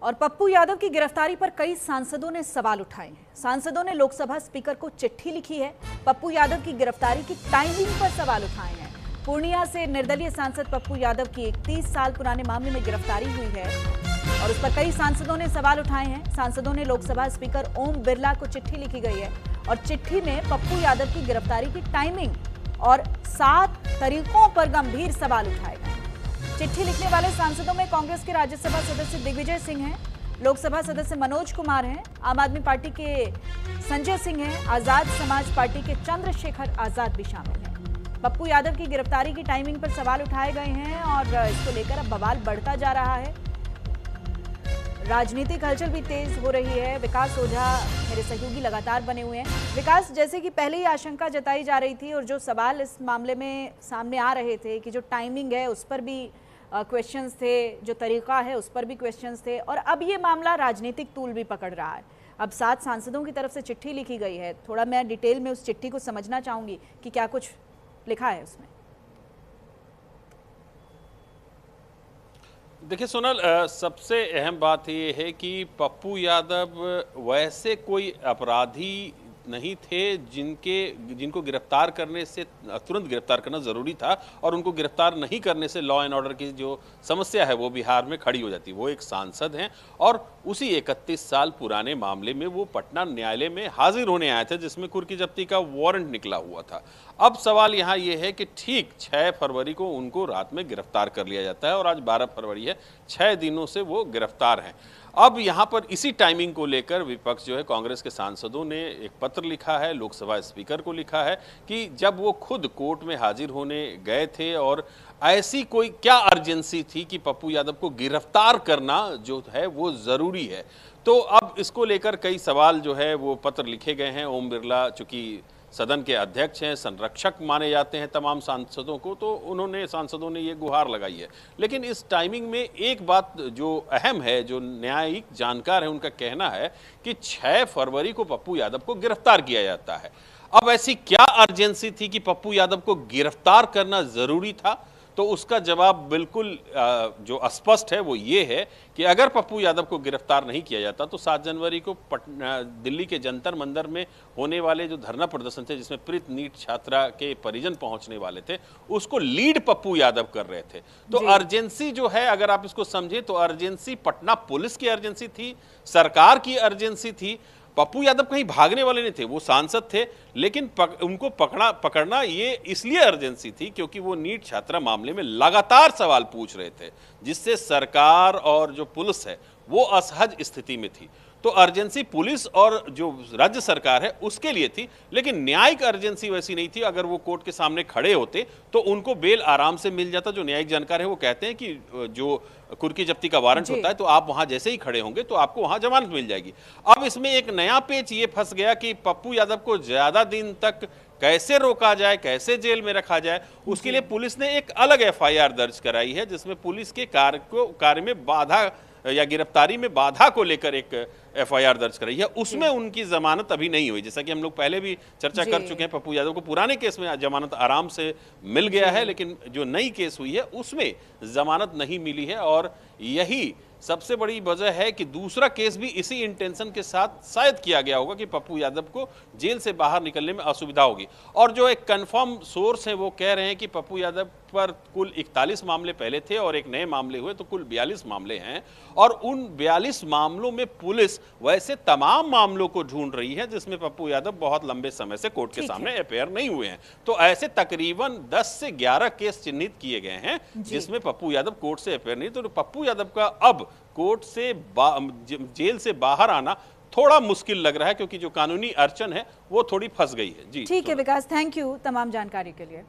और पप्पू यादव की गिरफ्तारी पर कई सांसदों ने सवाल उठाए हैं। सांसदों ने लोकसभा स्पीकर को चिट्ठी लिखी है। पप्पू यादव की गिरफ्तारी की टाइमिंग पर सवाल उठाए हैं। पूर्णिया से निर्दलीय सांसद पप्पू यादव की 31 साल पुराने मामले में गिरफ्तारी हुई है और उस पर कई सांसदों ने सवाल उठाए हैं। सांसदों ने लोकसभा स्पीकर ओम बिरला को चिट्ठी लिखी गई है और चिट्ठी में पप्पू यादव की गिरफ्तारी की टाइमिंग और 7 तरीकों पर गंभीर सवाल उठाए गए। चिट्ठी लिखने वाले सांसदों में कांग्रेस के राज्यसभा सदस्य दिग्विजय सिंह हैं, लोकसभा सदस्य मनोज कुमार हैं, आम आदमी पार्टी के संजय सिंह हैं, आजाद समाज पार्टी के चंद्रशेखर आजाद भी शामिल हैं। पप्पू यादव की गिरफ्तारी की टाइमिंग पर सवाल उठाए गए हैं और इसको लेकर अब बवाल बढ़ता जा रहा है। राजनीतिक हलचल भी तेज हो रही है। विकास ओझा मेरे सहयोगी लगातार बने हुए हैं। विकास, जैसे कि पहले ही आशंका जताई जा रही थी और जो सवाल इस मामले में सामने आ रहे थे कि जो टाइमिंग है उस पर भी क्वेश्चंस थे, जो तरीका है उस पर भी क्वेश्चंस थे और अब ये मामला राजनीतिक तूल भी पकड़ रहा है। अब 7 सांसदों की तरफ से चिट्ठी लिखी गई है। थोड़ा मैं डिटेल में उस चिट्ठी को समझना चाहूंगी कि क्या कुछ लिखा है उसमें। देखिए सोनल, सबसे अहम बात ये है कि पप्पू यादव वैसे कोई अपराधी नहीं थे जिनको गिरफ्तार करने से तुरंत गिरफ्तार करना जरूरी था और उनको गिरफ्तार नहीं करने से लॉ एंड ऑर्डर की जो समस्या है वो बिहार में खड़ी हो जाती। वो एक सांसद हैं और उसी 31 साल पुराने मामले में वो पटना न्यायालय में हाजिर होने आए थे जिसमें कुर्की जब्ती का वारंट निकला हुआ था। अब सवाल यहाँ ये है कि ठीक 6 फरवरी को उनको रात में गिरफ्तार कर लिया जाता है और आज 12 फरवरी है, 6 दिनों से वो गिरफ्तार हैं। अब यहाँ पर इसी टाइमिंग को लेकर विपक्ष जो है, कांग्रेस के सांसदों ने एक पत्र लिखा है, लोकसभा स्पीकर को लिखा है कि जब वो खुद कोर्ट में हाजिर होने गए थे और ऐसी कोई क्या अर्जेंसी थी कि पप्पू यादव को गिरफ्तार करना जो है वो ज़रूरी है। तो अब इसको लेकर कई सवाल जो है वो पत्र लिखे गए हैं। ओम बिरला चूँकि सदन के अध्यक्ष हैं, संरक्षक माने जाते हैं तमाम सांसदों को, तो सांसदों ने ये गुहार लगाई है। लेकिन इस टाइमिंग में एक बात जो अहम है, जो न्यायिक जानकार है उनका कहना है कि 6 फरवरी को पप्पू यादव को गिरफ्तार किया जाता है। अब ऐसी क्या अर्जेंसी थी कि पप्पू यादव को गिरफ्तार करना जरूरी था? तो उसका जवाब बिल्कुल जो स्पष्ट है वो ये है कि अगर पप्पू यादव को गिरफ्तार नहीं किया जाता तो 7 जनवरी को दिल्ली के जंतर मंदिर में होने वाले जो धरना प्रदर्शन थे जिसमें प्रीत नीट छात्रा के परिजन पहुंचने वाले थे, उसको लीड पप्पू यादव कर रहे थे। तो अर्जेंसी जो है, अगर आप इसको समझे तो अर्जेंसी पटना पुलिस की अर्जेंसी थी, सरकार की अर्जेंसी थी। पप्पू यादव कहीं भागने वाले नहीं थे, वो सांसद थे, लेकिन उनको पकड़ना ये इसलिए अर्जेंसी थी क्योंकि वो नीट छात्रा मामले में लगातार सवाल पूछ रहे थे जिससे सरकार और जो पुलिस है वो असहज स्थिति में थी। तो अर्जेंसी पुलिस और जो राज्य सरकार है उसके लिए थी, लेकिन न्यायिक अर्जेंसी वैसी नहीं थी। अगर वो कोर्ट के सामने खड़े होते तो उनको बेल आराम से मिल जाता। जो न्यायिक जानकार है वो कहते हैं कि जो कुर्की जब्ती का वारंट होता है तो आप वहां जैसे ही खड़े होंगे तो आपको वहां जमानत मिल जाएगी। अब इसमें एक नया पेच ये फंस गया कि पप्पू यादव को ज्यादा दिन तक कैसे रोका जाए, कैसे जेल में रखा जाए। उसके लिए पुलिस ने एक अलग FIR दर्ज कराई है जिसमें पुलिस के कार्य में बाधा या गिरफ्तारी में बाधा को लेकर एक FIR दर्ज कराई है। उसमें उनकी जमानत अभी नहीं हुई। जैसा कि हम लोग पहले भी चर्चा कर चुके हैं, पप्पू यादव को पुराने केस में जमानत आराम से मिल गया है, लेकिन जो नई केस हुई है उसमें जमानत नहीं मिली है और यही सबसे बड़ी वजह है कि दूसरा केस भी इसी इंटेंशन के साथ शायद किया गया होगा कि पप्पू यादव को जेल से बाहर निकलने में असुविधा होगी। और जो एक कंफर्म सोर्स है वो कह रहे हैं कि पप्पू यादव पर कुल 41 मामले पहले थे और एक नए मामले हुए तो कुल 42 मामले हैं और उन 42 मामलों में पुलिस वैसे तमाम मामलों को ढूंढ रही है जिसमें पप्पू यादव बहुत लंबे समय से कोर्ट के सामने अपीयर नहीं हुए हैं। तो ऐसे तकरीबन 10 से 11 केस चिन्हित किए गए हैं जिसमें पप्पू यादव कोर्ट से अपीयर नहीं। तो पप्पू यादव का अब कोर्ट से जेल से बाहर आना थोड़ा मुश्किल लग रहा है क्योंकि जो कानूनी अड़चन है वो थोड़ी फंस गई है। जी ठीक है विकास, थैंक यू तमाम जानकारी के लिए।